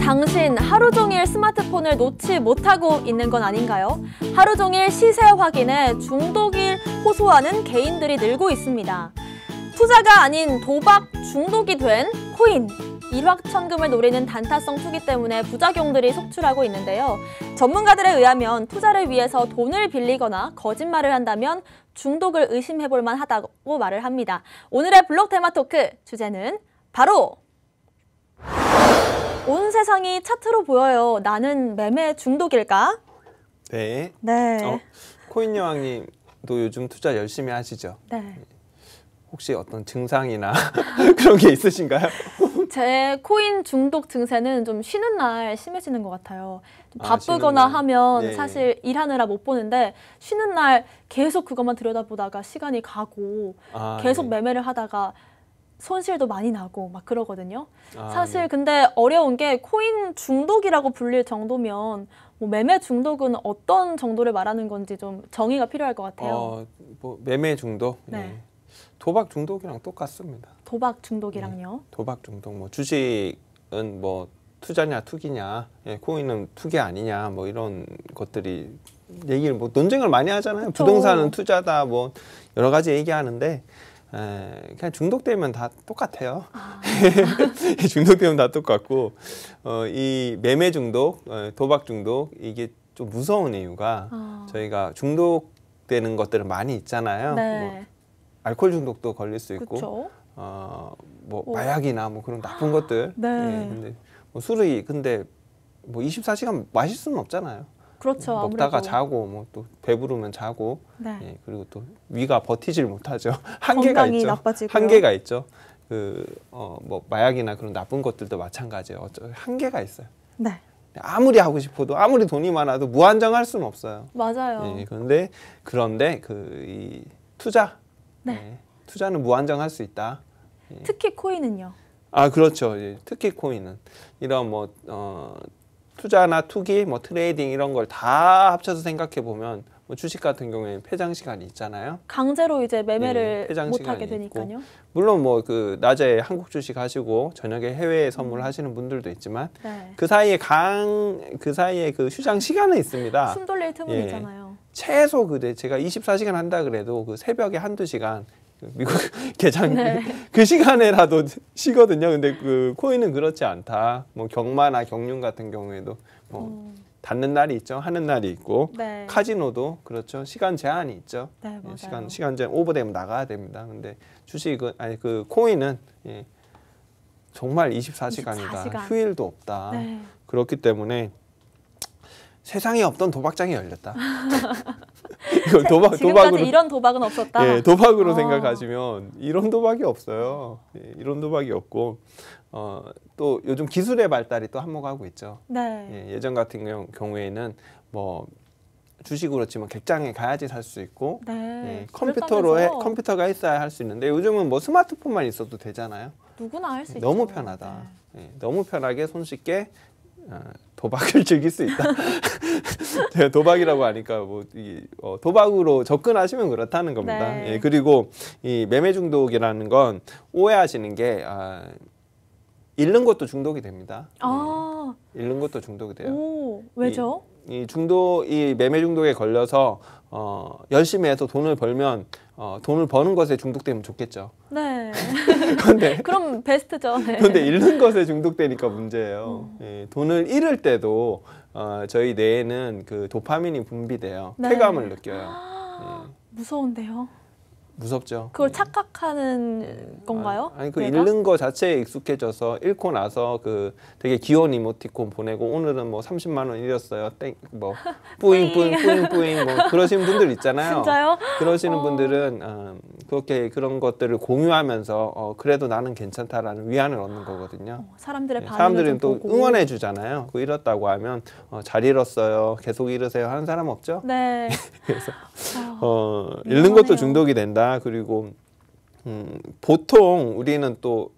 당신 하루 종일 스마트폰을 놓지 못하고 있는 건 아닌가요? 하루 종일 시세 확인에 중독을 호소하는 개인들이 늘고 있습니다. 투자가 아닌 도박 중독이 된 코인. 일확천금을 노리는 단타성 투기 때문에 부작용들이 속출하고 있는데요. 전문가들에 의하면 투자를 위해서 돈을 빌리거나 거짓말을 한다면 중독을 의심해볼 만하다고 말을 합니다. 오늘의 블록 테마 토크 주제는 바로 온 세상이 차트로 보여요. 나는 매매 중독일까? 네. 네. 코인 여왕님도 요즘 투자 열심히 하시죠? 네. 혹시 어떤 증상이나 그런 게 있으신가요? 제 코인 중독 증세는 좀 쉬는 날 심해지는 것 같아요. 좀 아, 바쁘거나 쉬는 날. 하면 네, 사실 일하느라 못 보는데 쉬는 날 계속 그것만 들여다보다가 시간이 가고 계속 네. 매매를 하다가 손실도 많이 나고 막 그러거든요. 사실 네. 근데 어려운 게 코인 중독이라고 불릴 정도면 뭐 매매 중독은 어떤 정도를 말하는 건지 좀 정의가 필요할 것 같아요. 뭐 매매 중독? 네. 예. 도박 중독이랑 똑같습니다. 도박 중독이랑요? 도박 중독, 뭐 주식은 뭐 투자냐 투기냐, 코인은 투기 아니냐, 뭐 이런 것들이 얘기를 뭐 논쟁을 많이 하잖아요. 그쵸. 부동산은 투자다, 뭐 여러 가지 얘기하는데 그냥 중독되면 다 똑같아요. 중독되면 다 똑같고 이 매매 중독, 도박 중독 이게 좀 무서운 이유가 저희가 중독되는 것들은 많이 있잖아요. 네. 뭐 알코올 중독도 걸릴 수 있고, 그쵸? 뭐 마약이나 뭐 그런 나쁜 것들. 네. 근데 뭐 술이 근데 뭐 24시간 마실 수는 없잖아요. 그렇죠. 먹다가 아무래도. 자고 뭐 또 배부르면 자고, 네. 그리고 또 위가 버티질 못하죠. 한계가 건강이 있죠. 나빠지고요. 한계가 있죠. 뭐 마약이나 그런 나쁜 것들도 마찬가지예요. 한계가 있어요. 네. 아무리 하고 싶어도 아무리 돈이 많아도 무한정할 수는 없어요. 맞아요. 그런데 이 투자. 네. 투자는 무한정할 수 있다. 특히 코인은요? 그렇죠. 특히 코인은 이런 뭐 투자나 투기, 뭐 트레이딩 이런 걸 다 합쳐서 생각해 보면 뭐 주식 같은 경우에는 폐장 시간이 있잖아요. 강제로 이제 매매를 폐장 못 하게 시간이 있고. 되니까요. 물론 뭐 그 낮에 한국 주식 하시고 저녁에 해외 선물하시는 분들도 있지만 네. 그 사이에 그 휴장 시간은 있습니다. 숨 돌릴 틈은 예. 있잖아요. 최소 제가 24시간 한다 그래도 그 새벽에 한두 시간 미국 개장 네. 그 시간에라도 쉬거든요. 근데 그 코인은 그렇지 않다. 뭐 경마나 경륜 같은 경우에도 뭐 닫는 날이 있죠. 하는 날이 있고 네. 카지노도 그렇죠. 시간 제한이 있죠. 네, 맞아요. 시간 제한 오버되면 나가야 됩니다. 근데 주식은 그 코인은 정말 24시간이다. 24시간. 휴일도 없다. 네. 그렇기 때문에 세상에 없던 도박장이 열렸다. 이거 지금까지 이런 도박은 없었다. 도박으로 생각하시면 이런 도박이 없어요. 이런 도박이 없고 또 요즘 기술의 발달이 또 한몫하고 있죠. 네. 예전 같은 경우에는 뭐 주식으로 치면 객장에 가야지 살 수 있고, 네. 컴퓨터가 있어야 할 수 있는데 요즘은 뭐 스마트폰만 있어도 되잖아요. 누구나 할 수 있죠. 너무 편하다. 너무 편하게 손쉽게 도박을 즐길 수 있다. 제가 도박이라고 하니까 도박으로 접근하시면 그렇다는 겁니다. 네. 그리고 이 매매 중독이라는 건 오해하시는 게 잃는 것도 중독이 됩니다. 잃는 것도 중독이 돼요. 오, 왜죠? 이 매매 중독에 걸려서 열심히 해서 돈을 벌면 돈을 버는 것에 중독되면 좋겠죠. 네. 근데 그럼 베스트죠. 네. 그런데 잃는 것에 중독되니까 문제예요. 돈을 잃을 때도 저희 뇌에는 그 도파민이 분비돼요. 네. 쾌감을 느껴요. 무서운데요. 무섭죠. 그걸 착각하는 건가요? 아니 그 내가? 잃는 거 자체에 익숙해져서 잃고 나서 그 되게 귀여운 이모티콘 보내고 오늘은 뭐 30만 원 잃었어요. 뭐 뿌잉 뭐 그러시는 분들 있잖아요. 진짜요? 그러시는 분들은 그렇게 그런 것들을 공유하면서 그래도 나는 괜찮다라는 위안을 얻는 거거든요. 사람들의 반응을 사람들은 좀 또 보고. 응원해 주잖아요. 그 잃었다고 하면 잘 잃었어요. 계속 잃으세요 하는 사람 없죠? 네. 그래서 잃는 것도 중독이 된다. 그리고 보통 우리는 또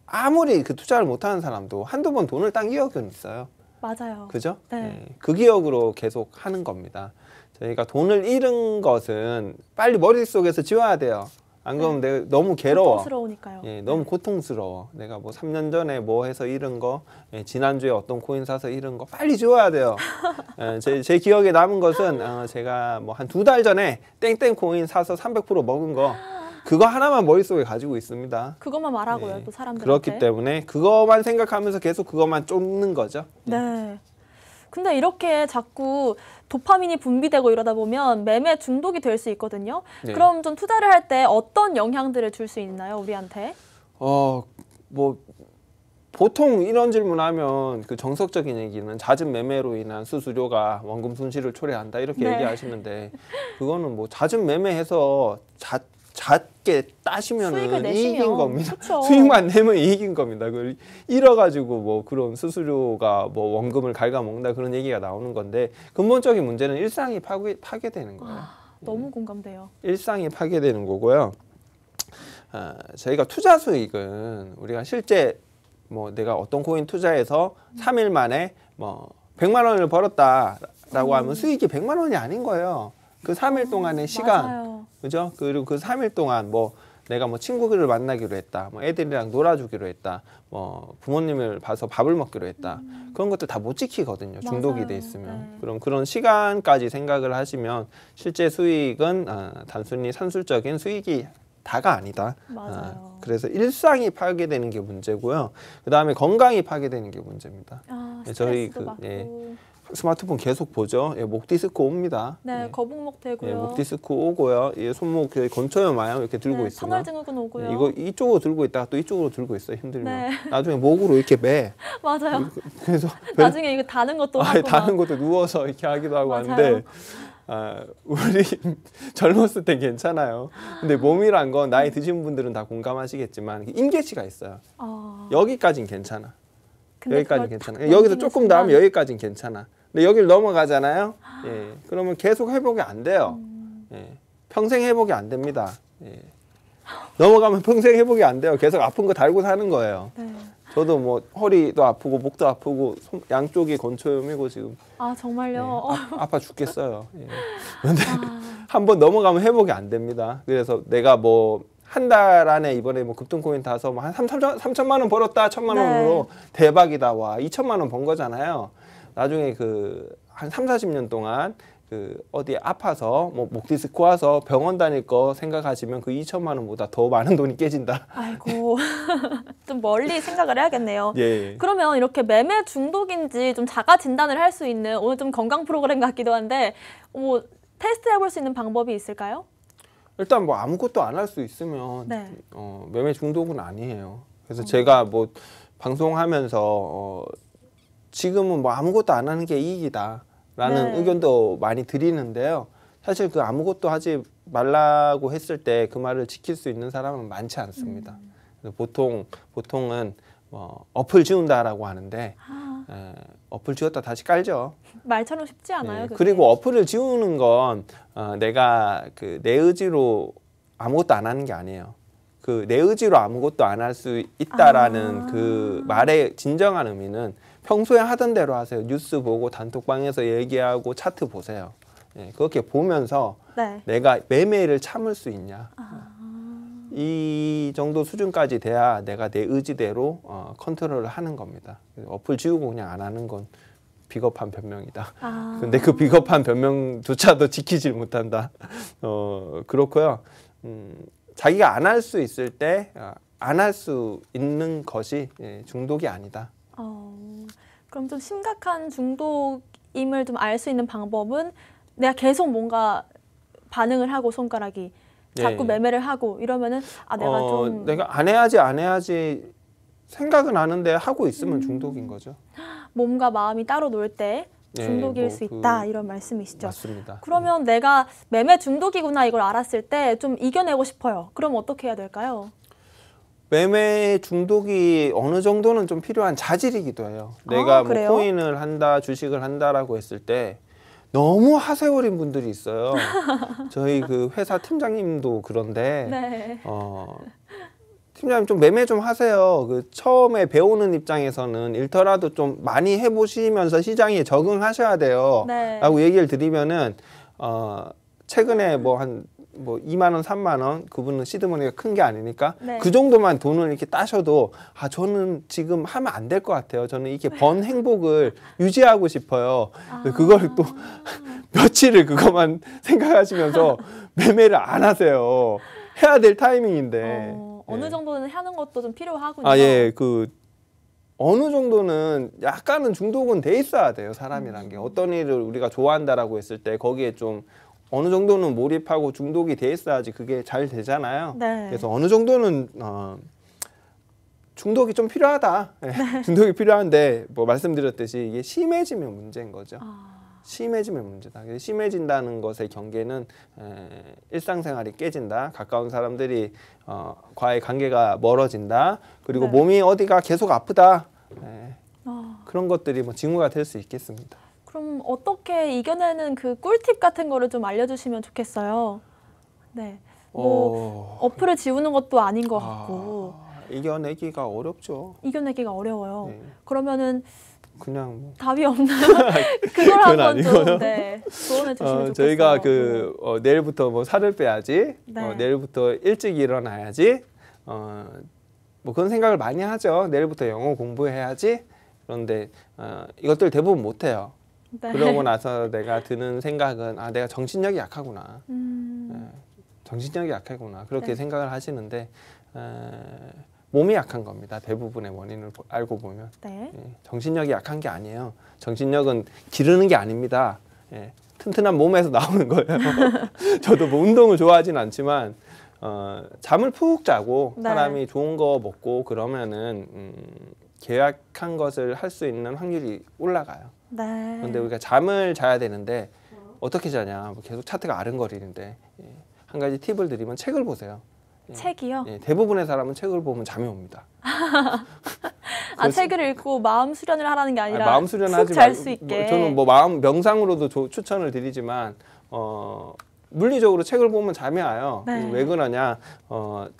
아무리 그 투자를 못하는 사람도 한두 번 돈을 딴 기억은 있어요. 맞아요. 그죠? 네. 그 기억으로 계속 하는 겁니다. 저희가 돈을 잃은 것은 빨리 머릿속에서 지워야 돼요. 안 그러면 내가 너무 괴로워. 고통스러우니까요. 예, 너무 고통스러워. 내가 뭐 3년 전에 뭐 해서 잃은 거, 예, 지난주에 어떤 코인 사서 잃은 거 빨리 줘야 돼요. 예, 제 기억에 남은 것은 제가 뭐 한 2달 전에 땡땡 코인 사서 300% 먹은 거, 그거 하나만 머릿속에 가지고 있습니다. 그것만 말하고요, 예, 또 사람들한테. 그렇기 때문에 그거만 생각하면서 계속 그것만 쫓는 거죠. 네. 근데 이렇게 자꾸 도파민이 분비되고 이러다 보면 매매 중독이 될 수 있거든요. 네. 그럼 좀 투자를 할 때 어떤 영향들을 줄 수 있나요, 우리한테? 뭐 보통 이런 질문하면 그 정석적인 얘기는 잦은 매매로 인한 수수료가 원금 손실을 초래한다 이렇게 네. 얘기하시는데, 그거는 뭐 잦은 매매해서 잦게 수익을 따시면은 내시면, 이익인 겁니다. 그쵸. 수익만 내면 이익인 겁니다. 그걸 잃어가지고 뭐 그런 수수료가 뭐 원금을 갉아먹는다 그런 얘기가 나오는 건데, 근본적인 문제는 일상이 파괴되는 거예요. 너무 공감돼요. 일상이 파괴되는 거고요. 저희가 투자 수익은 우리가 실제 뭐 내가 어떤 코인 투자해서 3일 만에 뭐 100만 원을 벌었다라고 하면 수익이 100만 원이 아닌 거예요. 그 3일 동안의 시간, 맞아요. 그죠? 그리고 그 3일 동안 뭐 내가 뭐 친구들을 만나기로 했다, 뭐 애들이랑 놀아주기로 했다, 뭐 부모님을 봐서 밥을 먹기로 했다, 그런 것들 다 못 지키거든요. 중독이 맞아요. 돼 있으면. 네. 그럼 그런 시간까지 생각을 하시면 실제 수익은 단순히 산술적인 수익이 다가 아니다. 맞아요. 그래서 일상이 파괴되는 게 문제고요. 그 다음에 건강이 파괴되는 게 문제입니다. 저희 스트레스도 받고. 스마트폰 계속 보죠. 예, 목 디스크 옵니다. 네, 예. 거북목 되고요. 예, 목 디스크 오고요. 예, 손목 건초염 와요. 이렇게 들고 네, 있으면. 터널증후군 오고요. 예, 이거 이쪽으로 들고 있다가 또 이쪽으로 들고 있어, 힘들면. 네. 나중에 목으로 이렇게 매. 맞아요. 그래서 나중에 이거 다는 것도 하고 다른 막. 것도 누워서 이렇게 하기도 하고 맞아요. 하는데, 우리 젊었을 땐 괜찮아요. 근데 몸이란 건 나이 드신 분들은 다 공감하시겠지만 임계치가 있어요. 여기까진 괜찮아. 근데 여기까진 그걸 괜찮아. 탁 여기서 넘기는 조금 더 하면 순간 여기까진 괜찮아. 근데 여기를 넘어가잖아요. 예, 그러면 계속 회복이 안 돼요. 예, 평생 회복이 안 됩니다. 예. 넘어가면 평생 회복이 안 돼요. 계속 아픈 거 달고 사는 거예요. 네. 저도 뭐 허리도 아프고 목도 아프고 양쪽이 건초염이고 지금. 정말요? 아파 죽겠어요. 예. 그런데 한번 넘어가면 회복이 안 됩니다. 그래서 내가 뭐 한 달 안에 이번에 뭐 급등코인 타서 뭐 한 3천만 원 벌었다, 1,000만 원으로 대박이다, 와 2천만 원 번 거잖아요. 나중에 그 한 3, 40년 동안 그 어디 아파서 뭐 목 디스크 와서 병원 다닐 거 생각하시면 그 2천만 원보다 더 많은 돈이 깨진다. 아이고. 좀 멀리 생각을 해야겠네요. 예. 그러면 이렇게 매매 중독인지 좀 자가 진단을 할 수 있는, 오늘 좀 건강 프로그램 같기도 한데 뭐 테스트 해볼 수 있는 방법이 있을까요? 일단 뭐 아무것도 안 할 수 있으면 네. 매매 중독은 아니에요. 그래서 제가 뭐 방송하면서 지금은 뭐 아무것도 안 하는 게 이익이다라는 네. 의견도 많이 드리는데요. 사실 그 아무것도 하지 말라고 했을 때 그 말을 지킬 수 있는 사람은 많지 않습니다. 그래서 보통은 어플 지운다라고 하는데 어플 지웠다 다시 깔죠. 말처럼 쉽지 않아요. 네, 그게. 그리고 어플을 지우는 건 내가 그 내 의지로 아무것도 안 하는 게 아니에요. 그 내 의지로 아무것도 안 할 수 있다라는 그 말의 진정한 의미는 평소에 하던 대로 하세요. 뉴스 보고 단톡방에서 얘기하고 차트 보세요. 예, 그렇게 보면서 네. 내가 매매를 참을 수 있냐. 이 정도 수준까지 돼야 내가 내 의지대로 컨트롤을 하는 겁니다. 어플 지우고 그냥 안 하는 건 비겁한 변명이다. 근데 그 비겁한 변명조차도 지키질 못한다. 그렇고요. 자기가 안 할 수 있을 때 안 할 수 있는 것이 중독이 아니다. 그럼 좀 심각한 중독임을 좀 알 수 있는 방법은 내가 계속 뭔가 반응을 하고 손가락이 자꾸 매매를 하고 이러면은 내가 좀 내가 안 해야지 생각은 하는데 하고 있으면 중독인 거죠. 몸과 마음이 따로 놀 때 중독일 뭐 수 있다 이런 말씀이시죠. 맞습니다. 그러면 내가 매매 중독이구나 이걸 알았을 때 좀 이겨내고 싶어요. 그럼 어떻게 해야 될까요? 매매 중독이 어느 정도는 좀 필요한 자질이기도 해요. 내가 뭐 그래요? 코인을 한다, 주식을 한다라고 했을 때 너무 하세월인 분들이 있어요. 저희 그 회사 팀장님도 그런데 네. 팀장님 좀 매매 좀 하세요. 그 처음에 배우는 입장에서는 일터라도 좀 많이 해보시면서 시장에 적응하셔야 돼요. 네. 라고 얘기를 드리면은 최근에 뭐 한 뭐 2만 원, 3만 원, 그분은 시드머니가 큰 게 아니니까 네. 그 정도만 돈을 이렇게 따셔도 아 저는 지금 하면 안 될 것 같아요. 저는 이게 번 행복을 유지하고 싶어요. 그걸 또 며칠을 그것만 생각하시면서 매매를 안 하세요. 해야 될 타이밍인데. 어느 정도는 하는 것도 좀 필요하군요. 아, 예. 그 어느 정도는 약간은 중독은 돼 있어야 돼요. 사람이란 게. 어떤 일을 우리가 좋아한다라고 했을 때 거기에 좀 어느 정도는 몰입하고 중독이 돼 있어야지 그게 잘 되잖아요. 네. 그래서 어느 정도는 중독이 좀 필요하다. 네. 중독이 필요한데 뭐 말씀드렸듯이 이게 심해지면 문제인 거죠. 심해지면 문제다. 심해진다는 것의 경계는 일상생활이 깨진다. 가까운 사람들이 과의 관계가 멀어진다. 그리고 네. 몸이 어디가 계속 아프다. 그런 것들이 뭐 징후가 될 수 있겠습니다. 그럼 어떻게 이겨내는 그 꿀팁 같은 거를 좀 알려주시면 좋겠어요. 네. 뭐 어플을 지우는 것도 아닌 것 같고. 이겨내기가 어렵죠. 이겨내기가 어려워요. 네. 그러면 그냥 뭐. 답이 없나요? 그걸 한번 좀 조언해 주시면 좋겠어요. 저희가 내일부터 뭐 살을 빼야지, 네. 내일부터 일찍 일어나야지, 뭐 그런 생각을 많이 하죠. 내일부터 영어 공부해야지. 그런데 이것들 대부분 못 해요. 네. 그러고 나서 내가 드는 생각은 아 내가 정신력이 약하구나. 정신력이 약하구나. 그렇게 네. 생각을 하시는데 몸이 약한 겁니다. 대부분의 원인을 알고 보면. 네. 정신력이 약한 게 아니에요. 정신력은 기르는 게 아닙니다. 튼튼한 몸에서 나오는 거예요. 저도 뭐 운동을 좋아하진 않지만 잠을 푹 자고 네. 사람이 좋은 거 먹고 그러면은 계획한 것을 할 수 있는 확률이 올라가요. 네. 그런데 우리가 잠을 자야 되는데 어떻게 자냐? 계속 차트가 아른거리는데 한 가지 팁을 드리면 책을 보세요. 책이요? 대부분의 사람은 책을 보면 잠이 옵니다. 책을 읽고 마음 수련을 하라는 게 아니라 마음 수련하지 푹 잘 수 있게. 저는 뭐 마음 명상으로도 추천을 드리지만 물리적으로 책을 보면 잠이 와요. 네. 왜 그러냐?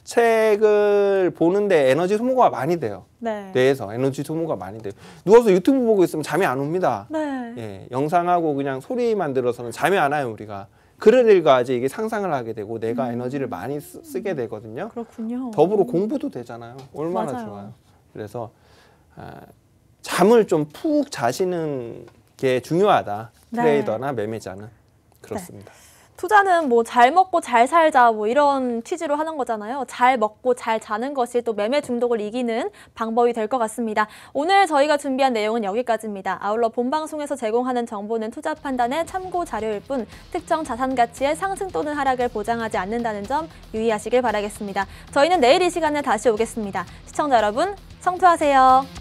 책을 보는데 에너지 소모가 많이 돼요. 네. 뇌에서 에너지 소모가 많이 돼요. 누워서 유튜브 보고 있으면 잠이 안 옵니다. 네. 영상하고 그냥 소리만 들어서는 잠이 안 와요, 우리가. 글을 읽어야지 이게 상상을 하게 되고 내가 에너지를 많이 쓰게 되거든요. 그렇군요. 더불어 공부도 되잖아요. 얼마나 맞아요. 좋아요. 그래서 잠을 좀 푹 자시는 게 중요하다. 네. 트레이더나 매매자는 그렇습니다. 투자는 뭐 잘 먹고 잘 살자 뭐 이런 취지로 하는 거잖아요. 잘 먹고 잘 자는 것이 또 매매 중독을 이기는 방법이 될 것 같습니다. 오늘 저희가 준비한 내용은 여기까지입니다. 아울러 본방송에서 제공하는 정보는 투자 판단의 참고 자료일 뿐 특정 자산 가치의 상승 또는 하락을 보장하지 않는다는 점 유의하시길 바라겠습니다. 저희는 내일 이 시간에 다시 오겠습니다. 시청자 여러분, 성투하세요.